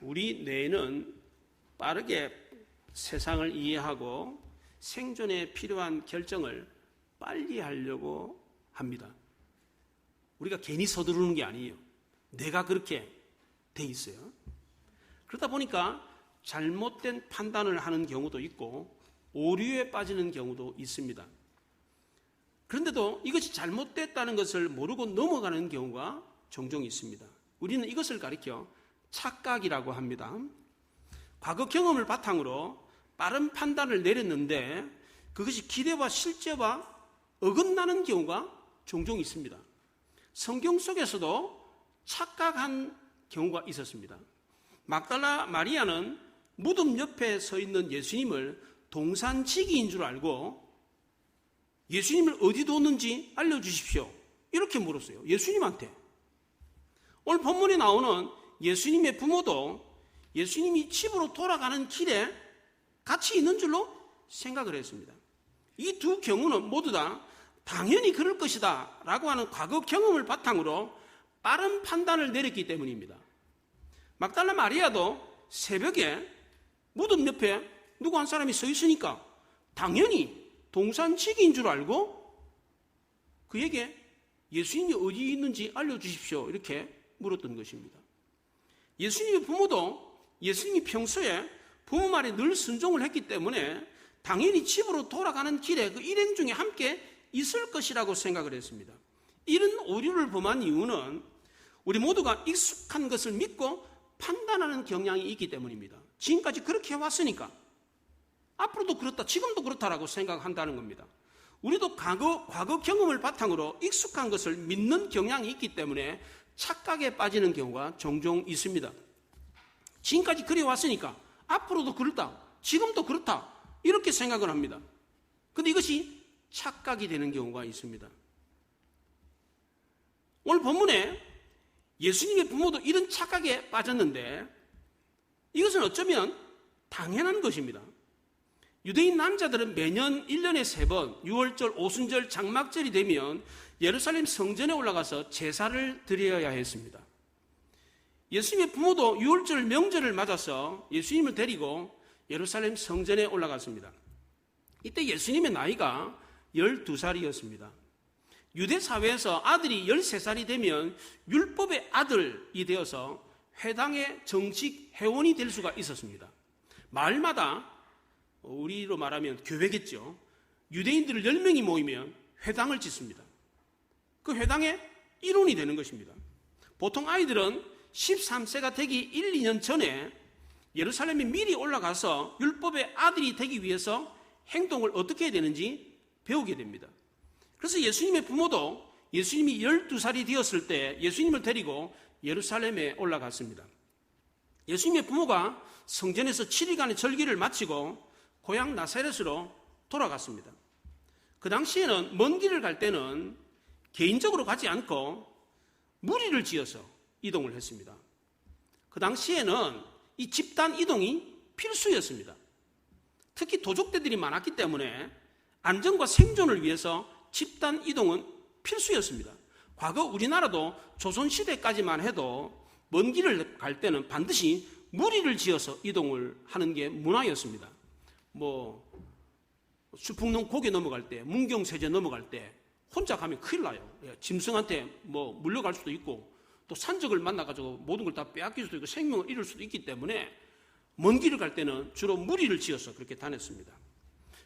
우리 뇌는 빠르게 세상을 이해하고 생존에 필요한 결정을 빨리 하려고 합니다. 우리가 괜히 서두르는 게 아니에요. 뇌가 그렇게 돼 있어요. 그러다 보니까 잘못된 판단을 하는 경우도 있고 오류에 빠지는 경우도 있습니다. 그런데도 이것이 잘못됐다는 것을 모르고 넘어가는 경우가 종종 있습니다. 우리는 이것을 가리켜 착각이라고 합니다. 과거 경험을 바탕으로 빠른 판단을 내렸는데 그것이 기대와 실제와 어긋나는 경우가 종종 있습니다. 성경 속에서도 착각한 경우가 있었습니다. 막달라 마리아는 무덤 옆에 서 있는 예수님을 동산지기인 줄 알고 예수님을 어디 뒀는지 알려주십시오. 이렇게 물었어요. 예수님한테. 오늘 본문에 나오는 예수님의 부모도 예수님이 집으로 돌아가는 길에 같이 있는 줄로 생각을 했습니다. 이 두 경우는 모두 다 당연히 그럴 것이다 라고 하는 과거 경험을 바탕으로 빠른 판단을 내렸기 때문입니다. 막달라 마리아도 새벽에 무덤 옆에 누구 한 사람이 서 있으니까 당연히 동산지기인 줄 알고 그에게 예수님이 어디 있는지 알려주십시오 이렇게 물었던 것입니다. 예수님의 부모도 예수님이 평소에 부모 말에 늘 순종을 했기 때문에 당연히 집으로 돌아가는 길에 그 일행 중에 함께 있을 것이라고 생각을 했습니다. 이런 오류를 범한 이유는 우리 모두가 익숙한 것을 믿고 판단하는 경향이 있기 때문입니다. 지금까지 그렇게 해왔으니까 앞으로도 그렇다, 지금도 그렇다라고 생각한다는 겁니다. 우리도 과거 경험을 바탕으로 익숙한 것을 믿는 경향이 있기 때문에 착각에 빠지는 경우가 종종 있습니다. 지금까지 그래 왔으니까 앞으로도 그렇다, 지금도 그렇다 이렇게 생각을 합니다. 그런데 이것이 착각이 되는 경우가 있습니다. 오늘 본문에 예수님의 부모도 이런 착각에 빠졌는데 이것은 어쩌면 당연한 것입니다. 유대인 남자들은 매년 1년에 3번 6월절, 오순절, 장막절이 되면 예루살렘 성전에 올라가서 제사를 드려야 했습니다. 예수님의 부모도 6월절 명절을 맞아서 예수님을 데리고 예루살렘 성전에 올라갔습니다. 이때 예수님의 나이가 12살이었습니다. 유대 사회에서 아들이 13살이 되면 율법의 아들이 되어서 회당의 정식 회원이 될 수가 있었습니다. 마을마다 우리로 말하면 교회겠죠. 유대인들을 10명이 모이면 회당을 짓습니다. 그 회당의 일원이 되는 것입니다. 보통 아이들은 13세가 되기 1, 2년 전에 예루살렘에 미리 올라가서 율법의 아들이 되기 위해서 행동을 어떻게 해야 되는지 배우게 됩니다. 그래서 예수님의 부모도 예수님이 12살이 되었을 때 예수님을 데리고 예루살렘에 올라갔습니다. 예수님의 부모가 성전에서 7일간의 절기를 마치고 고향 나사렛으로 돌아갔습니다. 그 당시에는 먼 길을 갈 때는 개인적으로 가지 않고 무리를 지어서 이동을 했습니다. 그 당시에는 이 집단 이동이 필수였습니다. 특히 도적대들이 많았기 때문에 안전과 생존을 위해서 집단 이동은 필수였습니다. 과거 우리나라도 조선시대까지만 해도 먼 길을 갈 때는 반드시 무리를 지어서 이동을 하는 게 문화였습니다. 수풍릉 고개 넘어갈 때, 문경세제 넘어갈 때 혼자 가면 큰일 나요. 짐승한테 물려갈 수도 있고 또 산적을 만나가지고 모든 걸 다 빼앗길 수도 있고 생명을 잃을 수도 있기 때문에 먼 길을 갈 때는 주로 무리를 지어서 그렇게 다녔습니다.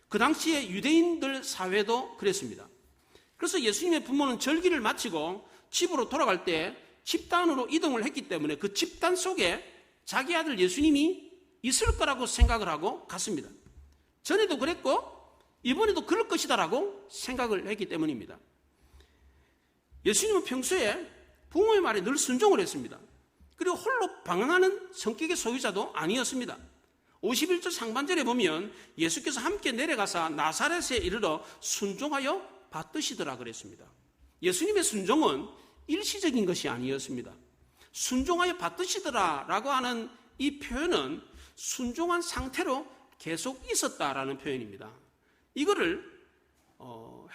그 당시에 유대인들 사회도 그랬습니다. 그래서 예수님의 부모는 절기를 마치고 집으로 돌아갈 때 집단으로 이동을 했기 때문에 그 집단 속에 자기 아들 예수님이 있을 거라고 생각을 하고 갔습니다. 전에도 그랬고 이번에도 그럴 것이다라고 생각을 했기 때문입니다. 예수님은 평소에 부모의 말에 늘 순종을 했습니다. 그리고 홀로 방황하는 성격의 소유자도 아니었습니다. 51절 상반절에 보면 예수께서 함께 내려가사 나사렛에 이르러 순종하여 받드시더라 그랬습니다. 예수님의 순종은 일시적인 것이 아니었습니다. 순종하여 받드시더라 라고 하는 이 표현은 순종한 상태로 계속 있었다라는 표현입니다. 이거를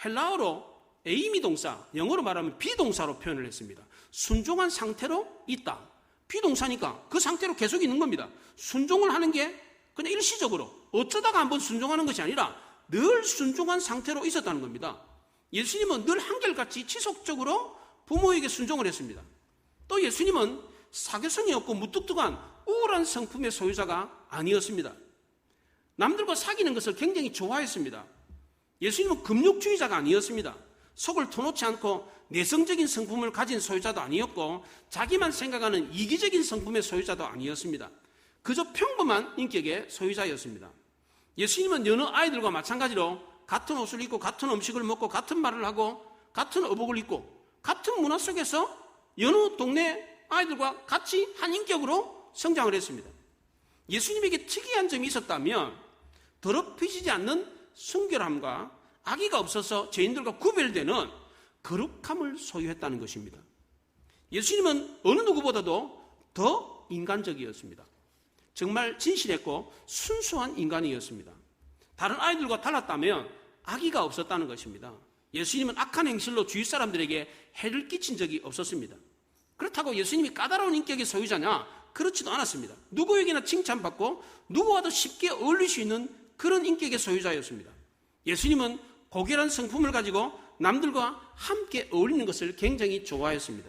헬라어로 에이미 동사, 영어로 말하면 비동사로 표현을 했습니다. 순종한 상태로 있다. 비동사니까 그 상태로 계속 있는 겁니다. 순종을 하는 게 그냥 일시적으로 어쩌다가 한번 순종하는 것이 아니라 늘 순종한 상태로 있었다는 겁니다. 예수님은 늘 한결같이 지속적으로 부모에게 순종을 했습니다. 또 예수님은 사교성이 없고 무뚝뚝한 우울한 성품의 소유자가 아니었습니다. 남들과 사귀는 것을 굉장히 좋아했습니다. 예수님은 금욕주의자가 아니었습니다. 속을 터놓지 않고 내성적인 성품을 가진 소유자도 아니었고 자기만 생각하는 이기적인 성품의 소유자도 아니었습니다. 그저 평범한 인격의 소유자였습니다. 예수님은 여느 아이들과 마찬가지로 같은 옷을 입고 같은 음식을 먹고 같은 말을 하고 같은 어복을 입고 같은 문화 속에서 여느 동네 아이들과 같이 한 인격으로 성장을 했습니다. 예수님에게 특이한 점이 있었다면 더럽히지 않는 순결함과 악의가 없어서 죄인들과 구별되는 거룩함을 소유했다는 것입니다. 예수님은 어느 누구보다도 더 인간적이었습니다. 정말 진실했고 순수한 인간이었습니다. 다른 아이들과 달랐다면 악의가 없었다는 것입니다. 예수님은 악한 행실로 주위 사람들에게 해를 끼친 적이 없었습니다. 그렇다고 예수님이 까다로운 인격의 소유자냐? 그렇지도 않았습니다. 누구에게나 칭찬받고 누구와도 쉽게 어울릴 수 있는 그런 인격의 소유자였습니다. 예수님은 고결한 성품을 가지고 남들과 함께 어울리는 것을 굉장히 좋아했습니다.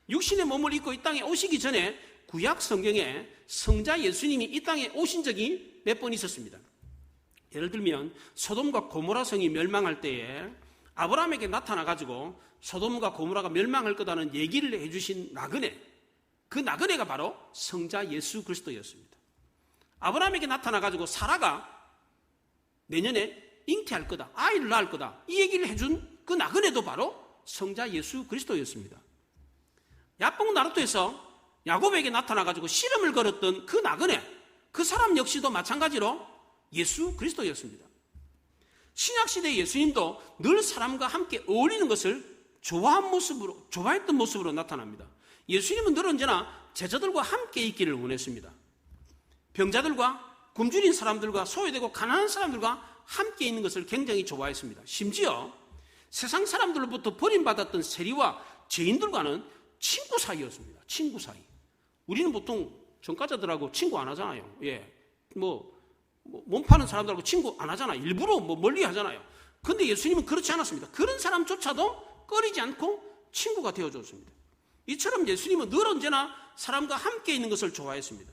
육신의 몸을 입고 이 땅에 오시기 전에 구약 성경에 성자 예수님이 이 땅에 오신 적이 몇 번 있었습니다. 예를 들면 소돔과 고모라 성이 멸망할 때에 아브라함에게 나타나가지고 소돔과 고모라가 멸망할 거다는 얘기를 해주신 나그네, 그 나그네가 바로 성자 예수 그리스도였습니다. 아브라함에게 나타나가지고 사라가 내년에 잉태할 거다, 아이를 낳을 거다, 이 얘기를 해준 그 나그네도 바로 성자 예수 그리스도였습니다. 야뽕 나루토에서 야곱에게 나타나가지고 씨름을 걸었던 그 나그네, 그 사람 역시도 마찬가지로 예수 그리스도였습니다. 신약시대 예수님도 늘 사람과 함께 어울리는 것을 좋아했던 모습으로 나타납니다. 예수님은 늘 언제나 제자들과 함께 있기를 원했습니다. 병자들과 굶주린 사람들과 소외되고 가난한 사람들과 함께 있는 것을 굉장히 좋아했습니다. 심지어 세상 사람들로부터 버림받았던 세리와 죄인들과는 친구 사이였습니다. 친구 사이. 우리는 보통 전과자들하고 친구 안 하잖아요. 몸 파는 사람들하고 친구 안 하잖아요. 일부러 멀리 하잖아요. 그런데 예수님은 그렇지 않았습니다. 그런 사람조차도 꺼리지 않고 친구가 되어줬습니다. 이처럼 예수님은 늘 언제나 사람과 함께 있는 것을 좋아했습니다.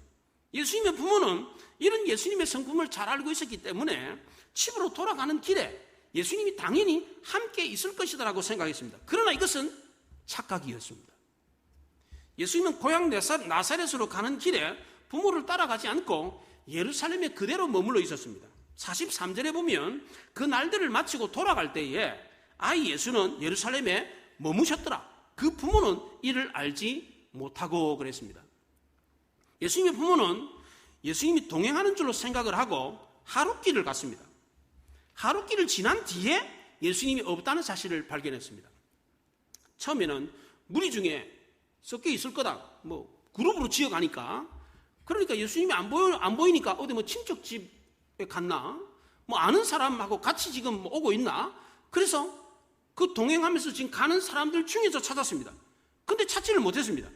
예수님의 부모는 이런 예수님의 성품을 잘 알고 있었기 때문에 집으로 돌아가는 길에 예수님이 당연히 함께 있을 것이다라고 생각했습니다. 그러나 이것은 착각이었습니다. 예수님은 고향 나사렛으로 가는 길에 부모를 따라가지 않고 예루살렘에 그대로 머물러 있었습니다. 43절에 보면 그 날들을 마치고 돌아갈 때에 아이 예수는 예루살렘에 머무셨더라. 그 부모는 이를 알지 못하고 그랬습니다. 예수님의 부모는 예수님이 동행하는 줄로 생각을 하고 하룻길을 갔습니다. 하룻길을 지난 뒤에 예수님이 없다는 사실을 발견했습니다. 처음에는 무리 중에 섞여 있을 거다. 그룹으로 지어가니까. 그러니까 예수님이 안 보이니까 어디 친척 집에 갔나? 아는 사람하고 같이 지금 오고 있나? 그래서 그 동행하면서 지금 가는 사람들 중에서 찾았습니다. 근데 찾지를 못했습니다.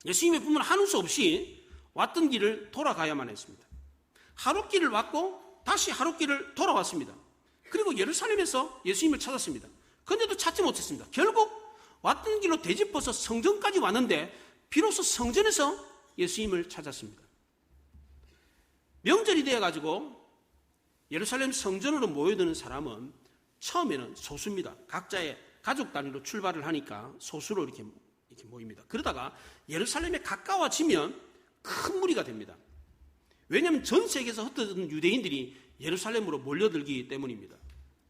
예수님의 부모는 하는 수 없이 왔던 길을 돌아가야만 했습니다. 하룻길을 왔고 다시 하룻길을 돌아왔습니다. 그리고 예루살렘에서 예수님을 찾았습니다. 그런데도 찾지 못했습니다. 결국 왔던 길로 되짚어서 성전까지 왔는데 비로소 성전에서 예수님을 찾았습니다. 명절이 되어가지고 예루살렘 성전으로 모여드는 사람은 처음에는 소수입니다. 각자의 가족 단위로 출발을 하니까 소수로 이렇게 모입니다. 그러다가 예루살렘에 가까워지면 큰 무리가 됩니다. 왜냐하면 전 세계에서 흩어진 유대인들이 예루살렘으로 몰려들기 때문입니다.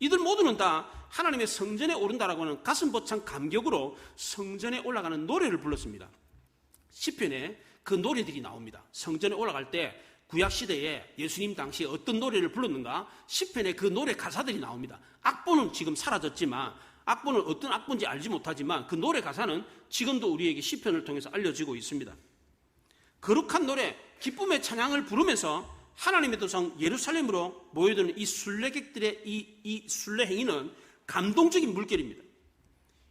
이들 모두는 다 하나님의 성전에 오른다라고 하는 가슴 벅찬 감격으로 성전에 올라가는 노래를 불렀습니다. 시편에 그 노래들이 나옵니다. 성전에 올라갈 때 구약시대에 예수님 당시에 어떤 노래를 불렀는가? 시편에 그 노래 가사들이 나옵니다. 악보는 지금 사라졌지만, 악보는 어떤 악보인지 알지 못하지만 그 노래 가사는 지금도 우리에게 시편을 통해서 알려지고 있습니다. 거룩한 노래, 기쁨의 찬양을 부르면서 하나님의 도성 예루살렘으로 모여드는 이 순례객들의 이 순례 행위는 감동적인 물결입니다.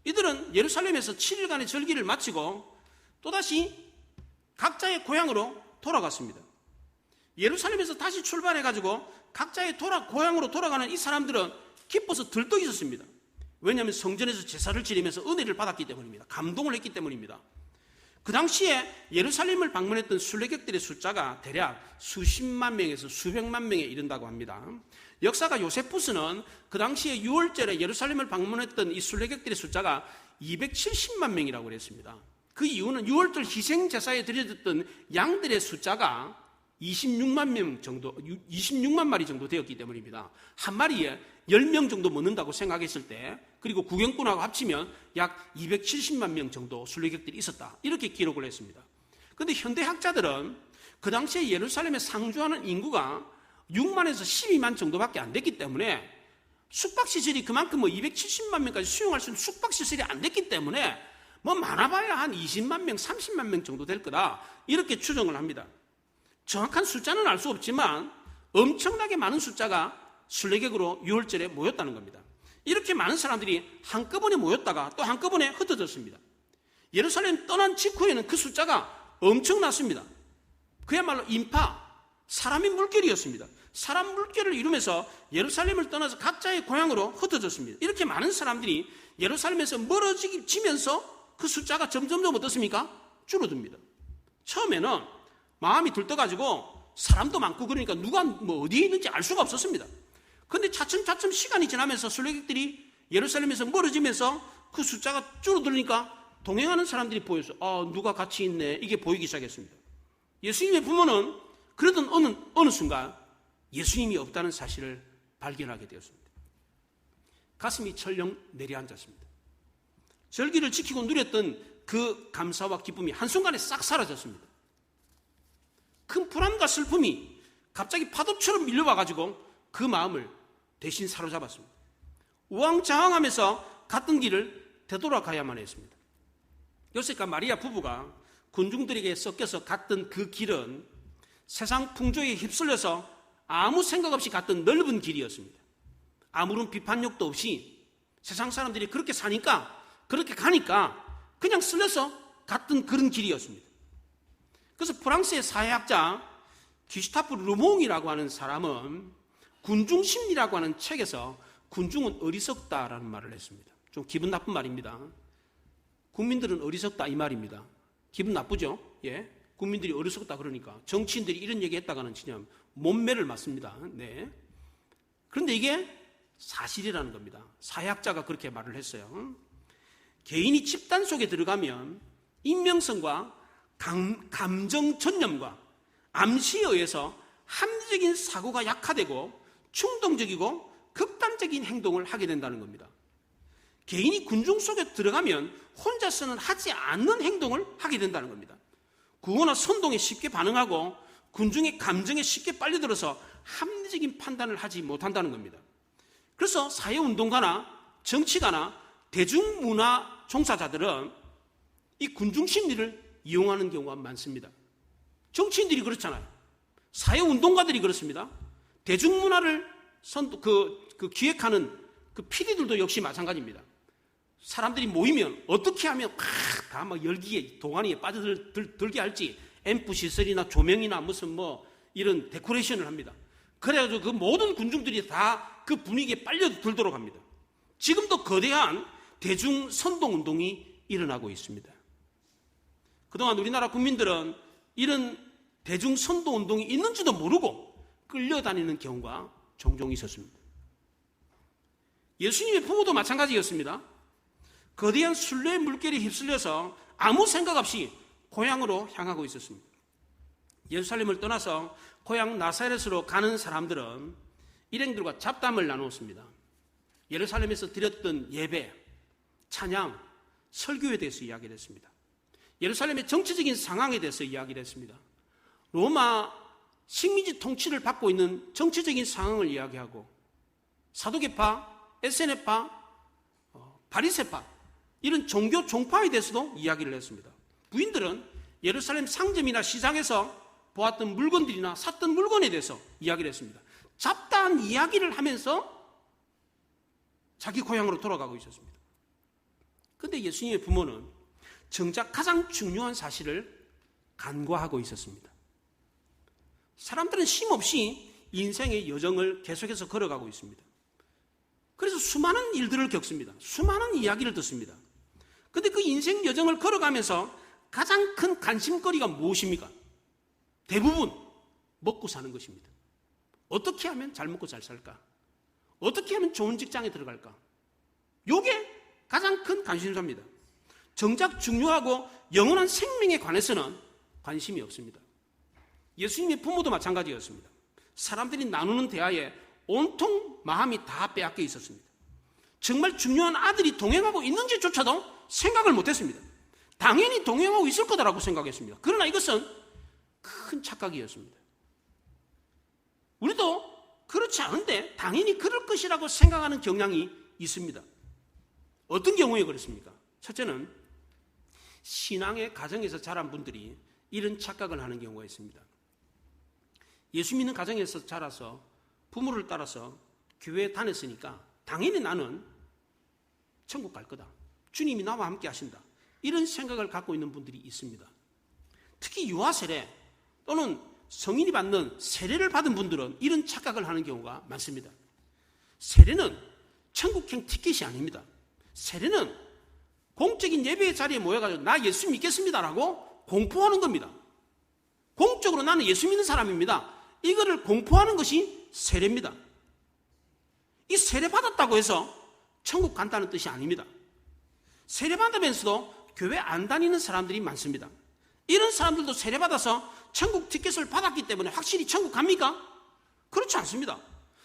이들은 예루살렘에서 7일간의 절기를 마치고 또다시 각자의 고향으로 돌아갔습니다. 예루살렘에서 다시 출발해가지고 각자의 고향으로 돌아가는 이 사람들은 기뻐서 들떠 있었습니다. 왜냐하면 성전에서 제사를 지내면서 은혜를 받았기 때문입니다. 감동을 했기 때문입니다. 그 당시에 예루살렘을 방문했던 순례객들의 숫자가 대략 수십만 명에서 수백만 명에 이른다고 합니다. 역사가 요세푸스는 그 당시에 6월절에 예루살렘을 방문했던 이 순례객들의 숫자가 270만 명이라고 그랬습니다. 그 이유는 6월절 희생제사에 드려졌던 양들의 숫자가 26만 명 정도, 26만 마리 정도 되었기 때문입니다. 한 마리에 10명 정도 먹는다고 생각했을 때, 그리고 구경꾼하고 합치면 약 270만 명 정도 순례객들이 있었다. 이렇게 기록을 했습니다. 그런데 현대학자들은 그 당시에 예루살렘에 상주하는 인구가 6만에서 12만 정도밖에 안 됐기 때문에 숙박시설이 그만큼 270만 명까지 수용할 수 있는 숙박시설이 안 됐기 때문에 많아봐야 한 20만 명, 30만 명 정도 될 거다. 이렇게 추정을 합니다. 정확한 숫자는 알 수 없지만 엄청나게 많은 숫자가 순례객으로 6월절에 모였다는 겁니다. 이렇게 많은 사람들이 한꺼번에 모였다가 또 한꺼번에 흩어졌습니다. 예루살렘 떠난 직후에는 그 숫자가 엄청났습니다. 그야말로 인파, 사람의 물결이었습니다. 사람 물결을 이루면서 예루살렘을 떠나서 각자의 고향으로 흩어졌습니다. 이렇게 많은 사람들이 예루살렘에서 멀어지면서 그 숫자가 점점점 어떻습니까? 줄어듭니다. 처음에는 마음이 들떠가지고 사람도 많고 그러니까 누가 어디에 있는지 알 수가 없었습니다. 그런데 차츰차츰 시간이 지나면서 순례객들이 예루살렘에서 멀어지면서 그 숫자가 줄어들으니까 동행하는 사람들이 보였어요. 누가 같이 있네. 이게 보이기 시작했습니다. 예수님의 부모는 그러던 어느 순간 예수님이 없다는 사실을 발견하게 되었습니다. 가슴이 철렁 내려앉았습니다. 절기를 지키고 누렸던 그 감사와 기쁨이 한순간에 싹 사라졌습니다. 큰 불안과 슬픔이 갑자기 파도처럼 밀려와가지고 그 마음을 대신 사로잡았습니다. 우왕좌왕하면서 갔던 길을 되돌아가야만 했습니다. 요셉과 마리아 부부가 군중들에게 섞여서 갔던 그 길은 세상 풍조에 휩쓸려서 아무 생각 없이 갔던 넓은 길이었습니다. 아무런 비판력도 없이 세상 사람들이 그렇게 사니까 그렇게 가니까 그냥 쓸려서 갔던 그런 길이었습니다. 그래서 프랑스의 사회학자 기슈타프 르몽이라고 하는 사람은 군중심리라고 하는 책에서 군중은 어리석다라는 말을 했습니다. 좀 기분 나쁜 말입니다. 국민들은 어리석다 이 말입니다. 기분 나쁘죠? 예. 국민들이 어리석다 그러니까 정치인들이 이런 얘기 했다가는 진짜 몸매를 맞습니다. 네. 그런데 이게 사실이라는 겁니다. 사회학자가 그렇게 말을 했어요. 개인이 집단 속에 들어가면 인명성과 감정 전념과 암시에 의해서 합리적인 사고가 약화되고 충동적이고 극단적인 행동을 하게 된다는 겁니다. 개인이 군중 속에 들어가면 혼자서는 하지 않는 행동을 하게 된다는 겁니다. 구호나 선동에 쉽게 반응하고 군중의 감정에 쉽게 빨려들어서 합리적인 판단을 하지 못한다는 겁니다. 그래서 사회운동가나 정치가나 대중문화 종사자들은 이 군중 심리를 이용하는 경우가 많습니다. 정치인들이 그렇잖아요. 사회운동가들이 그렇습니다. 대중문화를 기획하는 그 PD들도 역시 마찬가지입니다. 사람들이 모이면 어떻게 하면 다 열기에 동안에 빠져들게 할지 앰프 시설이나 조명이나 무슨 이런 데코레이션을 합니다. 그래가지고 그 모든 군중들이 다 그 분위기에 빨려들도록 합니다. 지금도 거대한 대중 선동운동이 일어나고 있습니다. 그동안 우리나라 국민들은 이런 대중 선동운동이 있는지도 모르고 끌려다니는 경우가 종종 있었습니다. 예수님의 부모도 마찬가지였습니다. 거대한 순례 물결에 휩쓸려서 아무 생각 없이 고향으로 향하고 있었습니다. 예루살렘을 떠나서 고향 나사렛으로 가는 사람들은 일행들과 잡담을 나누었습니다. 예루살렘에서 드렸던 예배, 찬양, 설교에 대해서 이야기를 했습니다. 예루살렘의 정치적인 상황에 대해서 이야기를 했습니다. 로마 식민지 통치를 받고 있는 정치적인 상황을 이야기하고 사두개파, 에세네파, 바리새파 이런 종교 종파에 대해서도 이야기를 했습니다. 부인들은 예루살렘 상점이나 시장에서 보았던 물건들이나 샀던 물건에 대해서 이야기를 했습니다. 잡다한 이야기를 하면서 자기 고향으로 돌아가고 있었습니다. 그런데 예수님의 부모는 정작 가장 중요한 사실을 간과하고 있었습니다. 사람들은 쉼없이 인생의 여정을 계속해서 걸어가고 있습니다. 그래서 수많은 일들을 겪습니다. 수많은 이야기를 듣습니다. 그런데 그 인생 여정을 걸어가면서 가장 큰 관심거리가 무엇입니까? 대부분 먹고 사는 것입니다. 어떻게 하면 잘 먹고 잘 살까? 어떻게 하면 좋은 직장에 들어갈까? 이게 가장 큰 관심사입니다. 정작 중요하고 영원한 생명에 관해서는 관심이 없습니다. 예수님의 부모도 마찬가지였습니다. 사람들이 나누는 대화에 온통 마음이 다 빼앗겨 있었습니다. 정말 중요한 아들이 동행하고 있는지조차도 생각을 못했습니다. 당연히 동행하고 있을 거다라고 생각했습니다. 그러나 이것은 큰 착각이었습니다. 우리도 그렇지 않은데 당연히 그럴 것이라고 생각하는 경향이 있습니다. 어떤 경우에 그렇습니까? 첫째는 신앙의 가정에서 자란 분들이 이런 착각을 하는 경우가 있습니다. 예수 믿는 가정에서 자라서 부모를 따라서 교회에 다녔으니까 당연히 나는 천국 갈 거다. 주님이 나와 함께 하신다. 이런 생각을 갖고 있는 분들이 있습니다. 특히 유아 세례 또는 성인이 받는 세례를 받은 분들은 이런 착각을 하는 경우가 많습니다. 세례는 천국행 티켓이 아닙니다. 세례는 공적인 예배의 자리에 모여가지고 나 예수 믿겠습니다라고 공포하는 겁니다. 공적으로 나는 예수 믿는 사람입니다. 이거를 공포하는 것이 세례입니다. 이 세례 받았다고 해서 천국 간다는 뜻이 아닙니다. 세례 받으면서도 교회 안 다니는 사람들이 많습니다. 이런 사람들도 세례 받아서 천국 티켓을 받았기 때문에 확실히 천국 갑니까? 그렇지 않습니다.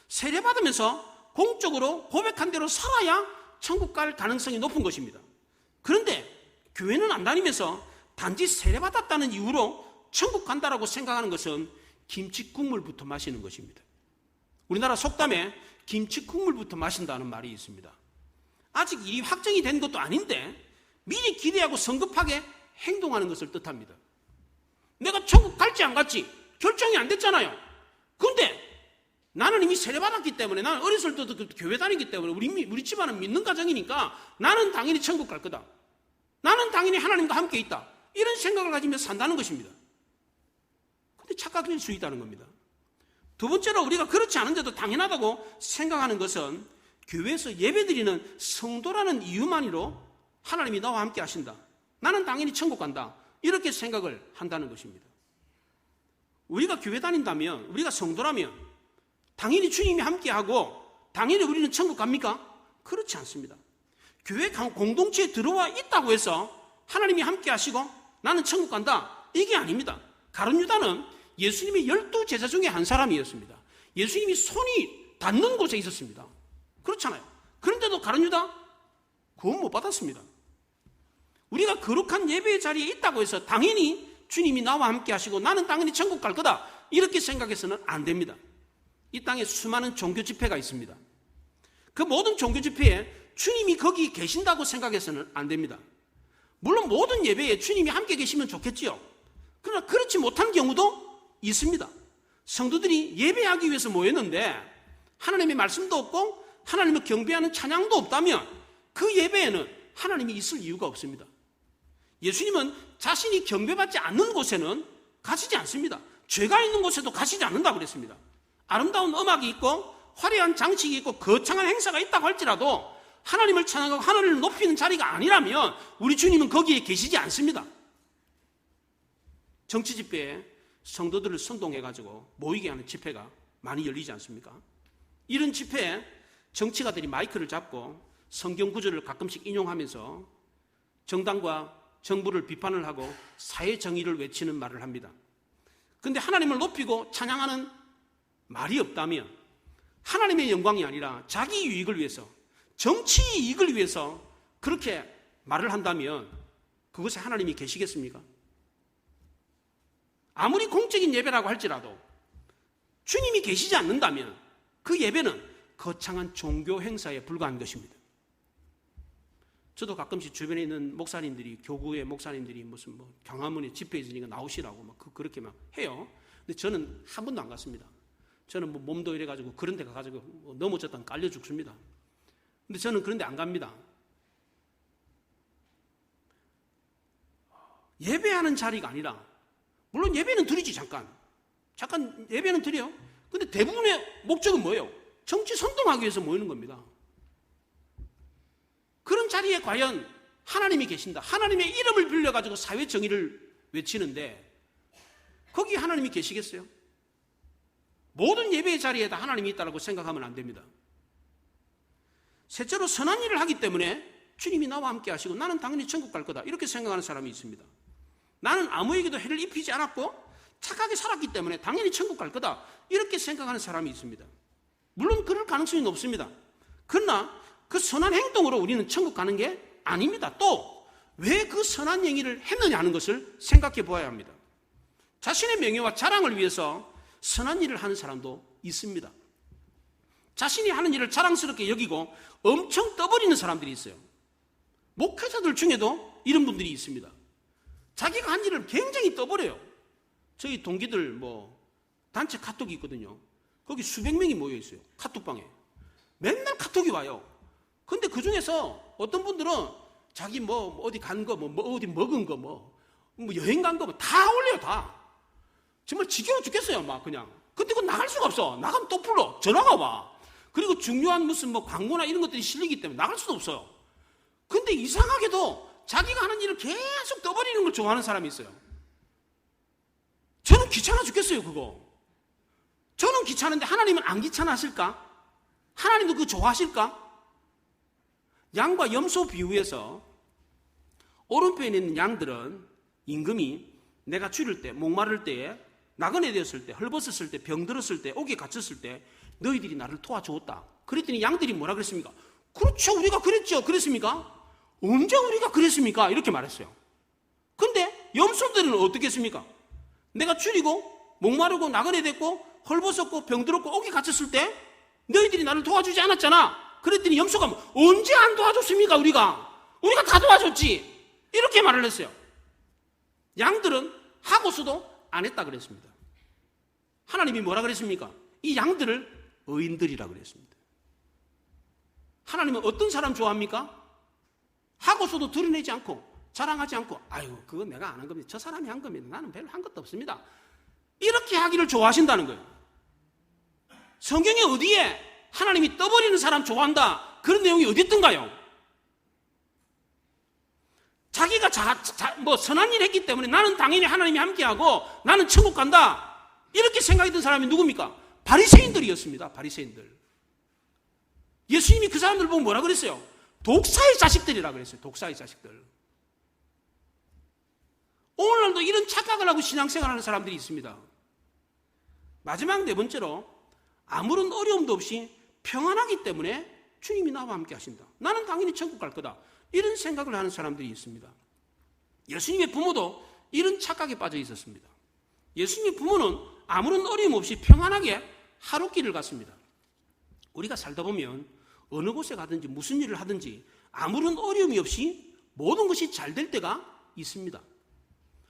세례 받으면서 공적으로 고백한 대로 살아야 천국 갈 가능성이 높은 것입니다. 그런데 교회는 안 다니면서 단지 세례 받았다는 이유로 천국 간다라고 생각하는 것은 김치국물부터 마시는 것입니다. 우리나라 속담에 김치국물부터 마신다는 말이 있습니다. 아직 일이 확정이 된 것도 아닌데 미리 기대하고 성급하게 행동하는 것을 뜻합니다. 내가 천국 갈지 안 갈지 결정이 안 됐잖아요. 그런데 나는 이미 세례받았기 때문에, 나는 어렸을 때도 교회 다니기 때문에 우리 집안은 믿는 가정이니까 나는 당연히 천국 갈 거다. 나는 당연히 하나님과 함께 있다. 이런 생각을 가지며 산다는 것입니다. 그런데 착각일 수 있다는 겁니다. 두 번째로 우리가 그렇지 않은데도 당연하다고 생각하는 것은 교회에서 예배드리는 성도라는 이유만으로 하나님이 나와 함께 하신다. 나는 당연히 천국 간다. 이렇게 생각을 한다는 것입니다. 우리가 교회 다닌다면, 우리가 성도라면 당연히 주님이 함께하고 당연히 우리는 천국 갑니까? 그렇지 않습니다. 교회 공동체에 들어와 있다고 해서 하나님이 함께하시고 나는 천국 간다. 이게 아닙니다. 가룟 유다는 예수님의 12제자 중에 한 사람이었습니다. 예수님이 손이 닿는 곳에 있었습니다. 그렇잖아요. 그런데도 가룟 유다 구원 못 받았습니다. 우리가 거룩한 예배의 자리에 있다고 해서 당연히 주님이 나와 함께 하시고 나는 당연히 천국 갈 거다. 이렇게 생각해서는 안 됩니다. 이 땅에 수많은 종교 집회가 있습니다. 그 모든 종교 집회에 주님이 거기 계신다고 생각해서는 안 됩니다. 물론 모든 예배에 주님이 함께 계시면 좋겠지요. 그러나 그렇지 못한 경우도 있습니다. 성도들이 예배하기 위해서 모였는데 하나님의 말씀도 없고 하나님을 경배하는 찬양도 없다면 그 예배에는 하나님이 있을 이유가 없습니다. 예수님은 자신이 경배받지 않는 곳에는 가시지 않습니다. 죄가 있는 곳에도 가시지 않는다고 그랬습니다. 아름다운 음악이 있고 화려한 장식이 있고 거창한 행사가 있다고 할지라도 하나님을 찬양하고 하나님을 높이는 자리가 아니라면 우리 주님은 거기에 계시지 않습니다. 정치 집회에 성도들을 선동해가지고 모이게 하는 집회가 많이 열리지 않습니까? 이런 집회에 정치가들이 마이크를 잡고 성경 구절을 가끔씩 인용하면서 정당과 정부를 비판을 하고 사회 정의를 외치는 말을 합니다. 그런데 하나님을 높이고 찬양하는 말이 없다면 하나님의 영광이 아니라 자기 유익을 위해서, 정치 이익을 위해서 그렇게 말을 한다면 그것에 하나님이 계시겠습니까? 아무리 공적인 예배라고 할지라도 주님이 계시지 않는다면 그 예배는 거창한 종교 행사에 불과한 것입니다. 저도 가끔씩 주변에 있는 목사님들이, 교구의 목사님들이 무슨 광화문에 집회 있으니까 나오시라고 그렇게 막 해요. 근데 저는 한 번도 안 갔습니다. 저는 몸도 이래가지고 그런 데 가가지고 넘어졌다면 깔려 죽습니다. 근데 저는 그런 데 안 갑니다. 예배하는 자리가 아니라 물론 예배는 드리지, 잠깐 예배는 드려요. 근데 대부분의 목적은 뭐예요? 정치 선동하기 위해서 모이는 겁니다. 그런 자리에 과연 하나님이 계신다, 하나님의 이름을 빌려가지고 사회 정의를 외치는데 거기 하나님이 계시겠어요? 모든 예배의 자리에다 하나님이 있다고 생각하면 안 됩니다. 셋째로, 선한 일을 하기 때문에 주님이 나와 함께 하시고 나는 당연히 천국 갈 거다, 이렇게 생각하는 사람이 있습니다. 나는 아무에게도 해를 입히지 않았고 착하게 살았기 때문에 당연히 천국 갈 거다, 이렇게 생각하는 사람이 있습니다. 물론 그럴 가능성이 높습니다. 그러나 그 선한 행동으로 우리는 천국 가는 게 아닙니다. 또 왜 그 선한 행위를 했느냐 하는 것을 생각해 보아야 합니다. 자신의 명예와 자랑을 위해서 선한 일을 하는 사람도 있습니다. 자신이 하는 일을 자랑스럽게 여기고 엄청 떠버리는 사람들이 있어요. 목회자들 중에도 이런 분들이 있습니다. 자기가 한 일을 굉장히 떠버려요. 저희 동기들 단체 카톡이 있거든요. 거기 수백 명이 모여 있어요. 카톡방에 맨날 카톡이 와요. 근데 그 중에서 어떤 분들은 자기 어디 간 거, 어디 먹은 거, 여행 간 거 다 올려요, 다. 정말 지겨워 죽겠어요, 막 그냥. 근데 그거 나갈 수가 없어. 나가면 또 불러. 전화가 와. 그리고 중요한 무슨 광고나 이런 것들이 실리기 때문에 나갈 수도 없어요. 근데 이상하게도 자기가 하는 일을 계속 떠버리는 걸 좋아하는 사람이 있어요. 저는 귀찮아 죽겠어요, 그거. 저는 귀찮은데 하나님은 안 귀찮아하실까? 하나님도 그거 좋아하실까? 양과 염소 비유에서 오른편에 있는 양들은 임금이 내가 줄일 때, 목마를 때에, 나그네 되었을 때, 헐벗었을 때, 병들었을 때, 옥에 갇혔을 때 너희들이 나를 도와주었다. 그랬더니 양들이 뭐라 그랬습니까? 그렇죠, 우리가 그랬죠. 그랬습니까? 언제 우리가 그랬습니까? 이렇게 말했어요. 근데 염소들은 어떻게 했습니까? 내가 줄이고 목마르고 나그네 됐고 헐벗었고 병들었고 옥에 갇혔을 때 너희들이 나를 도와주지 않았잖아. 그랬더니 염소가 언제 안 도와줬습니까? 우리가 다 도와줬지. 이렇게 말을 했어요. 양들은 하고서도 안 했다 그랬습니다. 하나님이 뭐라 그랬습니까? 이 양들을 의인들이라 그랬습니다. 하나님은 어떤 사람 좋아합니까? 하고서도 드러내지 않고 자랑하지 않고 아유 그거 내가 안 한 겁니다. 저 사람이 한 겁니다. 나는 별로 한 것도 없습니다. 이렇게 하기를 좋아하신다는 거예요. 성경에 어디에 하나님이 떠버리는 사람 좋아한다 그런 내용이 어디 있던가요? 자기가 선한 일 했기 때문에 나는 당연히 하나님이 함께하고 나는 천국 간다 이렇게 생각했던 사람이 누굽니까? 바리새인들이었습니다. 바리새인들. 예수님이 그 사람들 보고 뭐라 그랬어요? 독사의 자식들이라 그랬어요. 독사의 자식들. 오늘날도 이런 착각을 하고 신앙생활하는 사람들이 있습니다. 마지막 네 번째로 아무런 어려움도 없이 평안하기 때문에 주님이 나와 함께 하신다. 나는 당연히 천국 갈 거다. 이런 생각을 하는 사람들이 있습니다. 예수님의 부모도 이런 착각에 빠져 있었습니다. 예수님의 부모는 아무런 어려움 없이 평안하게 하루길을 갔습니다. 우리가 살다 보면 어느 곳에 가든지 무슨 일을 하든지 아무런 어려움이 없이 모든 것이 잘 될 때가 있습니다.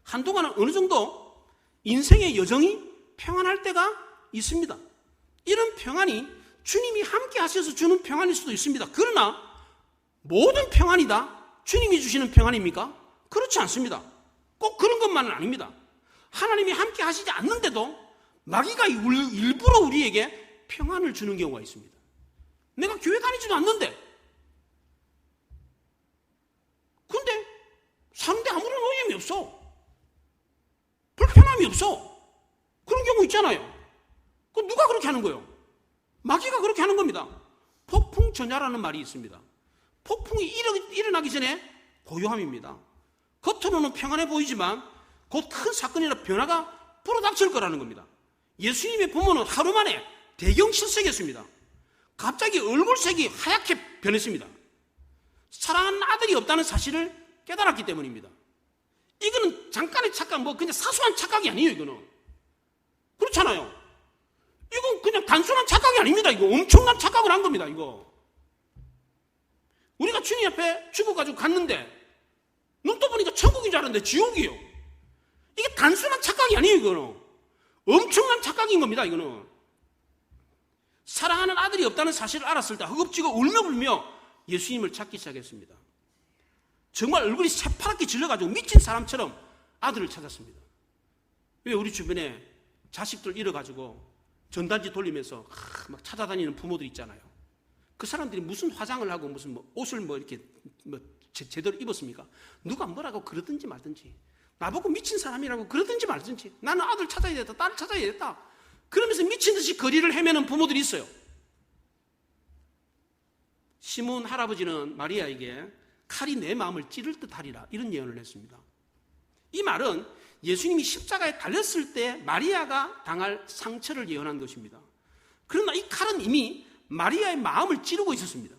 한동안은 어느 정도 인생의 여정이 평안할 때가 있습니다. 이런 평안이 주님이 함께 하셔서 주는 평안일 수도 있습니다. 그러나 모든 평안이 다 주님이 주시는 평안입니까? 그렇지 않습니다. 꼭 그런 것만은 아닙니다. 하나님이 함께 하시지 않는데도 마귀가 일부러 우리에게 평안을 주는 경우가 있습니다. 내가 교회 다니지도 않는데 근데 사는데 아무런 어려움이 없어. 불편함이 없어. 그런 경우 있잖아요. 그 누가 그렇게 하는 거예요? 마귀가 그렇게 하는 겁니다. 폭풍전야라는 말이 있습니다. 폭풍이 일어나기 전에 고요함입니다. 겉으로는 평안해 보이지만 곧 큰 사건이나 변화가 불어닥칠 거라는 겁니다. 예수님의 부모는 하루 만에 대경실색이었습니다. 갑자기 얼굴색이 하얗게 변했습니다. 사랑하는 아들이 없다는 사실을 깨달았기 때문입니다. 이거는 잠깐의 착각, 그냥 사소한 착각이 아니에요, 이거는. 그렇잖아요. 이건 그냥 단순한 착각이 아닙니다. 이거 엄청난 착각을 한 겁니다, 이거. 우리가 주님 앞에 죽어가지고 갔는데 눈 떠보니까 천국인 줄 알았는데 지옥이에요. 이게 단순한 착각이 아니에요, 이거는. 엄청난 착각인 겁니다, 이거는. 사랑하는 아들이 없다는 사실을 알았을 때 허겁지겁 울며불며 예수님을 찾기 시작했습니다. 정말 얼굴이 새파랗게 질려가지고 미친 사람처럼 아들을 찾았습니다. 왜 우리 주변에 자식들 잃어가지고 전단지 돌리면서 막 찾아다니는 부모들 있잖아요. 그 사람들이 무슨 화장을 하고 무슨 뭐 옷을 뭐 이렇게 뭐 제대로 입었습니까? 누가 뭐라고 그러든지 말든지, 나보고 미친 사람이라고 그러든지 말든지, 나는 아들 찾아야 되겠다, 딸을 찾아야 되겠다, 그러면서 미친 듯이 거리를 헤매는 부모들이 있어요. 시몬 할아버지는 마리아에게 칼이 내 마음을 찌를 듯 하리라, 이런 예언을 했습니다. 이 말은 예수님이 십자가에 달렸을 때 마리아가 당할 상처를 예언한 것입니다. 그러나 이 칼은 이미 마리아의 마음을 찌르고 있었습니다.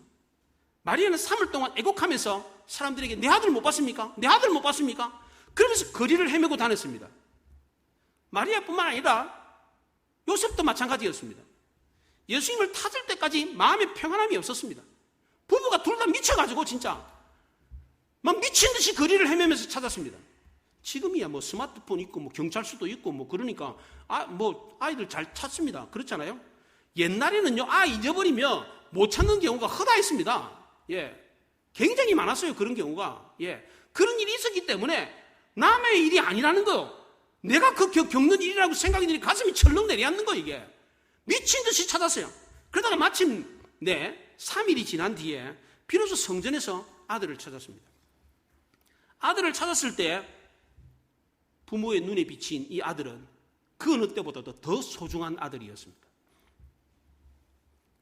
마리아는 3일 동안 애곡하면서 사람들에게 내 아들 못 봤습니까? 내 아들 못 봤습니까? 그러면서 거리를 헤매고 다녔습니다. 마리아뿐만 아니라 요셉도 마찬가지였습니다. 예수님을 찾을 때까지 마음의 평안함이 없었습니다. 부부가 둘 다 미쳐가지고 진짜 막 미친 듯이 거리를 헤매면서 찾았습니다. 지금이야 뭐 스마트폰 있고 뭐 경찰서도 있고 뭐 그러니까 뭐 아이들 잘 찾습니다. 그렇잖아요. 옛날에는요, 잊어버리면 못 찾는 경우가 허다했습니다. 예, 굉장히 많았어요. 그런 경우가. 예, 그런 일이 있었기 때문에 남의 일이 아니라는 거요. 내가 겪는 일이라고 생각이 가슴이 철렁 내려앉는 거. 이게 미친 듯이 찾았어요. 그러다가 마침 3일이 지난 뒤에 비로소 성전에서 아들을 찾았습니다. 아들을 찾았을 때 부모의 눈에 비친 이 아들은 그 어느 때보다도 더 소중한 아들이었습니다.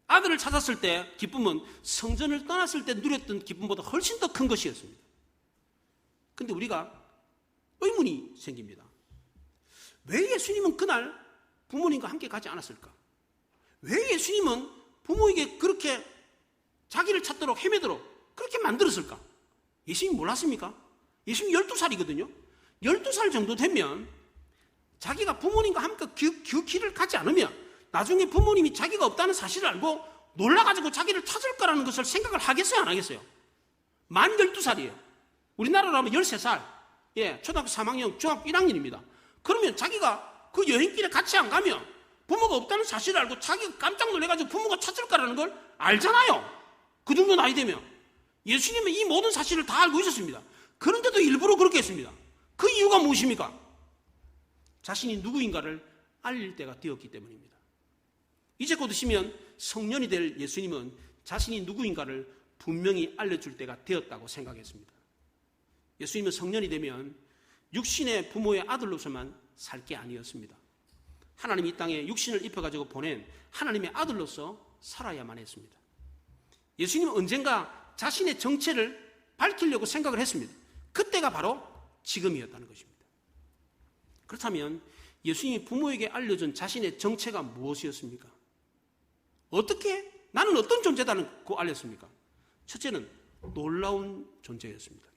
아들을 찾았을 때 기쁨은 성전을 떠났을 때 누렸던 기쁨보다 훨씬 더 큰 것이었습니다. 그런데 우리가 의문이 생깁니다. 왜 예수님은 그날 부모님과 함께 가지 않았을까? 왜 예수님은 부모에게 그렇게 자기를 찾도록 헤매도록 그렇게 만들었을까? 예수님 몰랐습니까? 예수님 12살이거든요. 12살 정도 되면 자기가 부모님과 함께 그 길을 가지 않으면 나중에 부모님이 자기가 없다는 사실을 알고 놀라가지고 자기를 찾을 거라는 것을 생각을 하겠어요, 안 하겠어요? 만 12살이에요. 우리나라로 하면 13살. 예, 초등학교 3학년, 중학교 1학년입니다. 그러면 자기가 그 여행길에 같이 안 가면 부모가 없다는 사실을 알고 자기가 깜짝 놀래가지고 부모가 찾을 거라는 걸 알잖아요. 그 정도 나이 되면. 예수님은 이 모든 사실을 다 알고 있었습니다. 그런데도 일부러 그렇게 했습니다. 그 이유가 무엇입니까? 자신이 누구인가를 알릴 때가 되었기 때문입니다. 이제 곧 있으면 성년이 될 예수님은 자신이 누구인가를 분명히 알려줄 때가 되었다고 생각했습니다. 예수님은 성년이 되면 육신의 부모의 아들로서만 살 게 아니었습니다. 하나님이 이 땅에 육신을 입혀가지고 보낸 하나님의 아들로서 살아야만 했습니다. 예수님은 언젠가 자신의 정체를 밝히려고 생각을 했습니다. 그때가 바로 지금이었다는 것입니다. 그렇다면 예수님이 부모에게 알려준 자신의 정체가 무엇이었습니까? 어떻게 나는 어떤 존재다고 알렸습니까? 첫째는 놀라운 존재였습니다.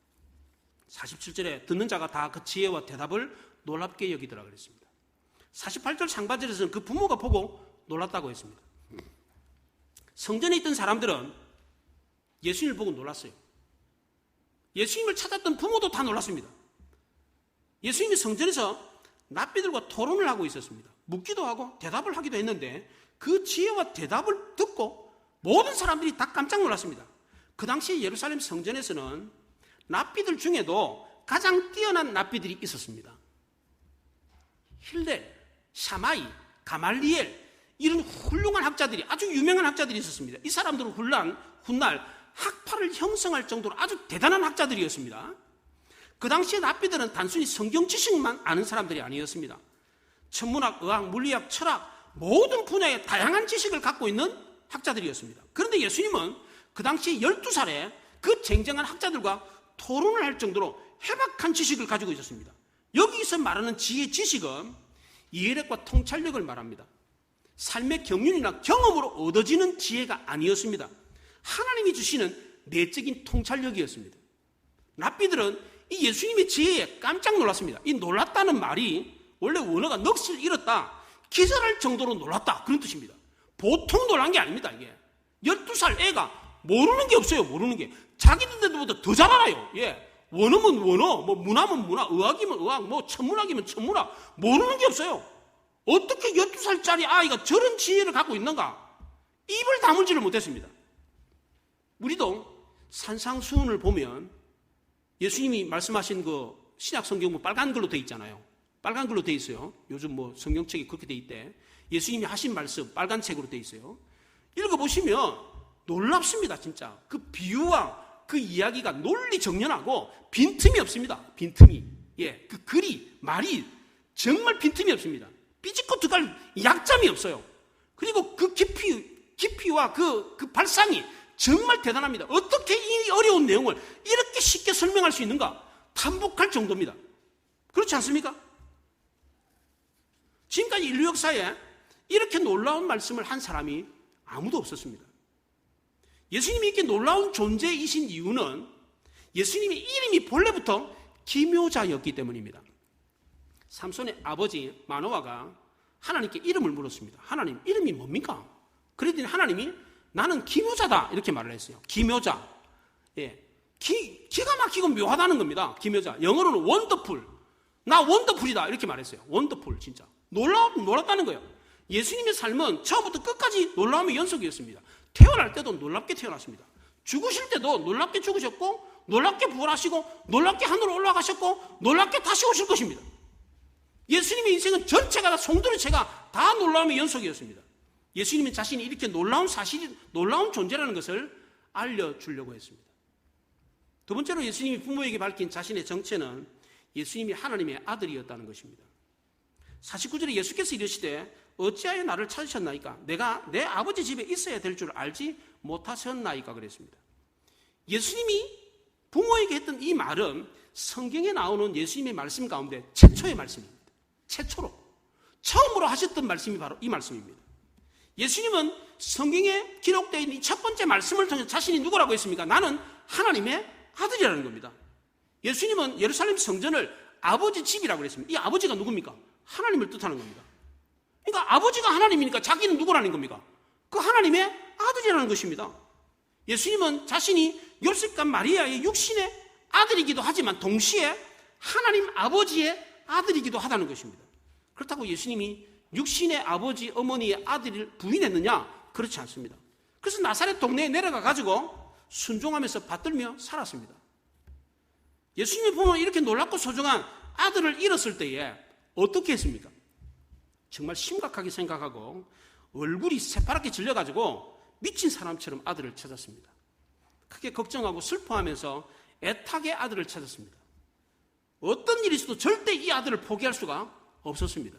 47절에 듣는 자가 다 그 지혜와 대답을 놀랍게 여기더라 그랬습니다. 48절 상반절에서는 그 부모가 보고 놀랐다고 했습니다. 성전에 있던 사람들은 예수님을 보고 놀랐어요. 예수님을 찾았던 부모도 다 놀랐습니다. 예수님이 성전에서 랍비들과 토론을 하고 있었습니다. 묻기도 하고 대답을 하기도 했는데 그 지혜와 대답을 듣고 모든 사람들이 다 깜짝 놀랐습니다. 그 당시 예루살렘 성전에서는 랍비들 중에도 가장 뛰어난 랍비들이 있었습니다. 힐렐, 샤마이, 가말리엘, 이런 훌륭한 학자들이, 아주 유명한 학자들이 있었습니다. 이 사람들은 훗날 학파를 형성할 정도로 아주 대단한 학자들이었습니다. 그 당시에 랍비들은 단순히 성경 지식만 아는 사람들이 아니었습니다. 천문학, 의학, 물리학, 철학, 모든 분야의 다양한 지식을 갖고 있는 학자들이었습니다. 그런데 예수님은 그 당시 12살에 그 쟁쟁한 학자들과 토론을 할 정도로 해박한 지식을 가지고 있었습니다. 여기서 말하는 지혜, 지식은 이해력과 통찰력을 말합니다. 삶의 경륜이나 경험으로 얻어지는 지혜가 아니었습니다. 하나님이 주시는 내적인 통찰력이었습니다. 랍비들은 이 예수님의 지혜에 깜짝 놀랐습니다. 이 놀랐다는 말이 원래 원어가 넋을 잃었다, 기절할 정도로 놀랐다, 그런 뜻입니다. 보통 놀란 게 아닙니다. 이게 12살 애가 모르는 게 없어요. 모르는 게 자기들보다 더 잘 알아요. 예, 원어면 원어, 뭐 문화면 문화, 의학이면 의학, 뭐 천문학이면 천문학, 모르는 게 없어요. 어떻게 12살짜리 아이가 저런 지혜를 갖고 있는가? 입을 다물지를 못했습니다. 우리도 산상수훈을 보면 예수님이 말씀하신 그 신약 성경 빨간 글로 되어 있잖아요. 빨간 글로 돼 있어요. 요즘 뭐 성경책이 그렇게 돼 있대. 예수님이 하신 말씀 빨간 책으로 돼 있어요. 읽어보시면 놀랍습니다. 진짜 그 비유와 그 이야기가 논리정연하고 빈틈이 없습니다. 빈틈이. 그 글이 말이 정말 빈틈이 없습니다. 삐집고 들어갈 약점이 없어요. 그리고 그 깊이와 그 발상이 정말 대단합니다. 어떻게 이 어려운 내용을 이렇게 쉽게 설명할 수 있는가? 탐복할 정도입니다. 그렇지 않습니까? 지금까지 인류 역사에 이렇게 놀라운 말씀을 한 사람이 아무도 없었습니다. 예수님이 이렇게 놀라운 존재이신 이유는 예수님의 이름이 본래부터 기묘자였기 때문입니다. 삼손의 아버지 마노아가 하나님께 이름을 물었습니다. 하나님, 이름이 뭡니까? 그랬더니 하나님이 나는 기묘자다 이렇게 말을 했어요. 기묘자. 기가 막히고 묘하다는 겁니다. 기묘자. 영어로는 원더풀. 나 원더풀이다 이렇게 말했어요. 원더풀. 진짜 놀랐다는 거예요. 예수님의 삶은 처음부터 끝까지 놀라움의 연속이었습니다. 태어날 때도 놀랍게 태어났습니다. 죽으실 때도 놀랍게 죽으셨고, 놀랍게 부활하시고, 놀랍게 하늘로 올라가셨고, 놀랍게 다시 오실 것입니다. 예수님의 인생은 전체가 다 송두리째가 다 놀라움의 연속이었습니다. 예수님은 자신이 이렇게 놀라운 사실이, 놀라운 존재라는 것을 알려주려고 했습니다. 두 번째로 예수님이 부모에게 밝힌 자신의 정체는 예수님이 하나님의 아들이었다는 것입니다. 49절에 예수께서 이르시되 어찌하여 나를 찾으셨나이까? 내가 내 아버지 집에 있어야 될 줄 알지 못하셨나이까? 그랬습니다. 예수님이 부모에게 했던 이 말은 성경에 나오는 예수님의 말씀 가운데 최초의 말씀입니다. 최초로 처음으로 하셨던 말씀이 바로 이 말씀입니다. 예수님은 성경에 기록되어 있는 첫 번째 말씀을 통해 자신이 누구라고 했습니까? 나는 하나님의 아들이라는 겁니다. 예수님은 예루살렘 성전을 아버지 집이라고 했습니다. 이 아버지가 누굽니까? 하나님을 뜻하는 겁니다. 그러니까 아버지가 하나님이니까 자기는 누구라는 겁니까? 그 하나님의 아들이라는 것입니다. 예수님은 자신이 요셉과 마리아의 육신의 아들이기도 하지만 동시에 하나님 아버지의 아들이기도 하다는 것입니다. 그렇다고 예수님이 육신의 아버지 어머니의 아들을 부인했느냐? 그렇지 않습니다. 그래서 나사렛 동네에 내려가 가지고 순종하면서 받들며 살았습니다. 예수님의 부모는 이렇게 놀랍고 소중한 아들을 잃었을 때에 어떻게 했습니까? 정말 심각하게 생각하고 얼굴이 새파랗게 질려가지고 미친 사람처럼 아들을 찾았습니다. 크게 걱정하고 슬퍼하면서 애타게 아들을 찾았습니다. 어떤 일이 있어도 절대 이 아들을 포기할 수가 없었습니다.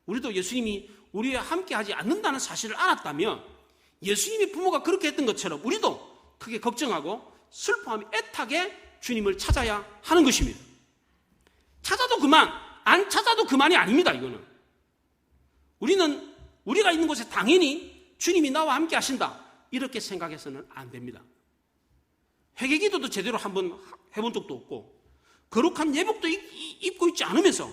우리도 예수님이 우리와 함께하지 않는다는 사실을 알았다면 예수님의 부모가 그렇게 했던 것처럼 우리도 크게 걱정하고 슬퍼하며 애타게 주님을 찾아야 하는 것입니다. 찾아도 그만, 안 찾아도 그만이 아닙니다. 이거는 우리는 우리가 있는 곳에 당연히 주님이 나와 함께 하신다 이렇게 생각해서는 안 됩니다. 회개기도도 제대로 한번 해본 적도 없고 거룩한 예복도 입고 있지 않으면서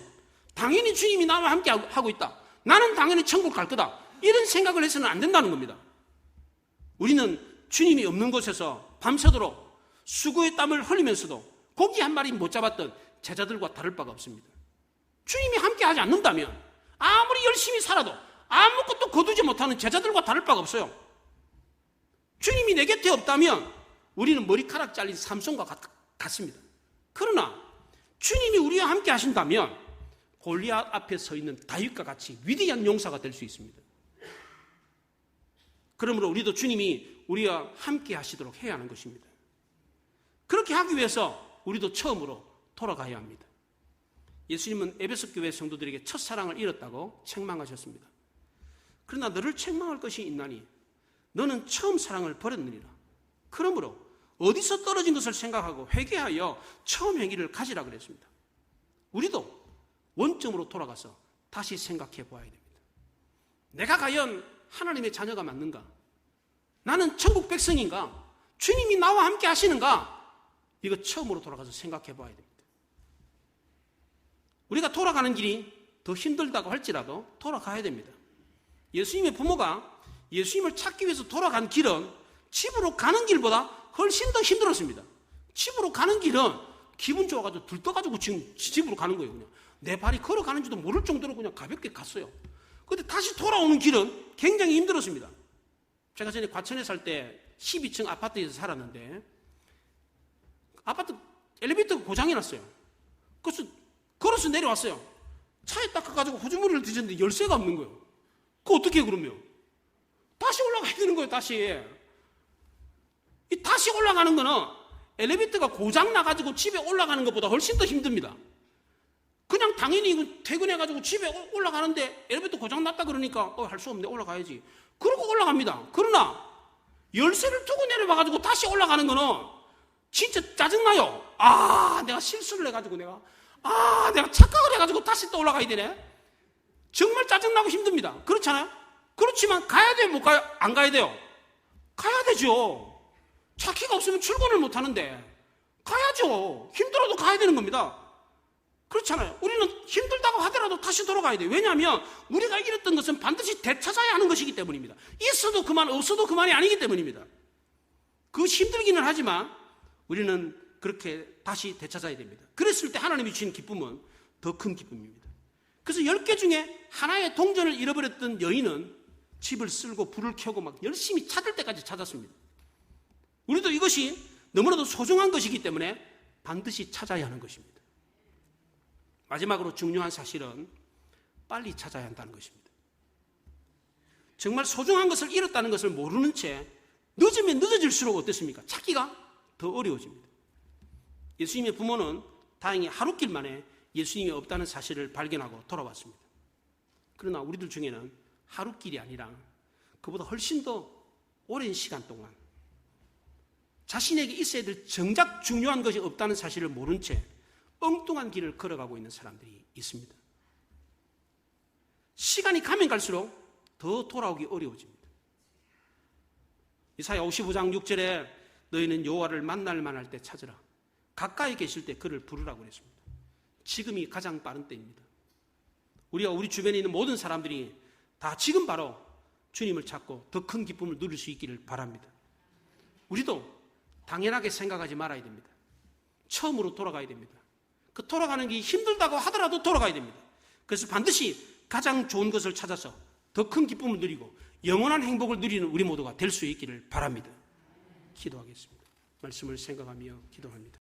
당연히 주님이 나와 함께 하고 있다, 나는 당연히 천국 갈 거다, 이런 생각을 해서는 안 된다는 겁니다. 우리는 주님이 없는 곳에서 밤새도록 수고의 땀을 흘리면서도 고기 한 마리 못 잡았던 제자들과 다를 바가 없습니다. 주님이 함께 하지 않는다면 아무리 열심히 살아도 아무것도 거두지 못하는 제자들과 다를 바가 없어요. 주님이 내 곁에 없다면 우리는 머리카락 잘린 삼손과 같습니다. 그러나 주님이 우리와 함께 하신다면 골리앗 앞에 서 있는 다윗과 같이 위대한 용사가 될 수 있습니다. 그러므로 우리도 주님이 우리와 함께 하시도록 해야 하는 것입니다. 그렇게 하기 위해서 우리도 처음으로 돌아가야 합니다. 예수님은 에베소 교회 성도들에게 첫사랑을 잃었다고 책망하셨습니다. 그러나 너를 책망할 것이 있나니 너는 처음 사랑을 버렸느니라. 그러므로 어디서 떨어진 것을 생각하고 회개하여 처음 행위를 가지라 그랬습니다. 우리도 원점으로 돌아가서 다시 생각해 보아야 됩니다. 내가 과연 하나님의 자녀가 맞는가? 나는 천국 백성인가? 주님이 나와 함께 하시는가? 이거 처음으로 돌아가서 생각해 봐야 됩니다. 우리가 돌아가는 길이 더 힘들다고 할지라도 돌아가야 됩니다. 예수님의 부모가 예수님을 찾기 위해서 돌아간 길은 집으로 가는 길보다 훨씬 더 힘들었습니다. 집으로 가는 길은 기분 좋아가지고 들떠가지고 지금 집으로 가는 거예요. 그냥 내 발이 걸어가는지도 모를 정도로 그냥 가볍게 갔어요. 그런데 다시 돌아오는 길은 굉장히 힘들었습니다. 제가 전에 과천에 살 때 12층 아파트에서 살았는데 아파트 엘리베이터가 고장이 났어요. 그래서 걸어서 내려왔어요. 차에 딱 가가지고 호주머니를 뒤졌는데 열쇠가 없는 거예요. 그거 어떻게 해, 그러면? 다시 올라가야 되는 거예요, 다시. 이 다시 올라가는 거는 엘리베이터가 고장 나가지고 집에 올라가는 것보다 훨씬 더 힘듭니다. 그냥 당연히 퇴근해가지고 집에 올라가는데 엘리베이터 고장 났다 그러니까 할 수 없네, 올라가야지. 그러고 올라갑니다. 그러나 열쇠를 두고 내려봐가지고 다시 올라가는 거는 진짜 짜증나요. 내가 실수를 해가지고 내가 착각을 해가지고 다시 또 올라가야 되네. 정말 짜증나고 힘듭니다. 그렇잖아요? 그렇지만 가야 돼요, 못 가요? 안 가야 돼요? 가야 되죠. 차 키가 없으면 출근을 못 하는데 가야죠. 힘들어도 가야 되는 겁니다. 그렇잖아요. 우리는 힘들다고 하더라도 다시 돌아가야 돼요. 왜냐하면 우리가 잃었던 것은 반드시 되찾아야 하는 것이기 때문입니다. 있어도 그만, 없어도 그만이 아니기 때문입니다. 그 힘들기는 하지만 우리는 그렇게 다시 되찾아야 됩니다. 그랬을 때 하나님이 주신 기쁨은 더 큰 기쁨입니다. 그래서 10개 중에 하나의 동전을 잃어버렸던 여인은 집을 쓸고 불을 켜고 막 열심히 찾을 때까지 찾았습니다. 우리도 이것이 너무나도 소중한 것이기 때문에 반드시 찾아야 하는 것입니다. 마지막으로 중요한 사실은 빨리 찾아야 한다는 것입니다. 정말 소중한 것을 잃었다는 것을 모르는 채 늦으면 늦어질수록 어떻습니까? 찾기가 더 어려워집니다. 예수님의 부모는 다행히 하루길 만에 예수님이 없다는 사실을 발견하고 돌아왔습니다. 그러나 우리들 중에는 하루길이 아니라 그보다 훨씬 더 오랜 시간 동안 자신에게 있어야 될 정작 중요한 것이 없다는 사실을 모른 채 엉뚱한 길을 걸어가고 있는 사람들이 있습니다. 시간이 가면 갈수록 더 돌아오기 어려워집니다. 이사야 55장 6절에 너희는 여호와를 만날 만할 때 찾으라. 가까이 계실 때 그를 부르라고 그랬습니다. 지금이 가장 빠른 때입니다. 우리가 우리 주변에 있는 모든 사람들이 다 지금 바로 주님을 찾고 더 큰 기쁨을 누릴 수 있기를 바랍니다. 우리도 당연하게 생각하지 말아야 됩니다. 처음으로 돌아가야 됩니다. 그 돌아가는 게 힘들다고 하더라도 돌아가야 됩니다. 그래서 반드시 가장 좋은 것을 찾아서 더 큰 기쁨을 누리고 영원한 행복을 누리는 우리 모두가 될 수 있기를 바랍니다. 기도하겠습니다. 말씀을 생각하며 기도합니다.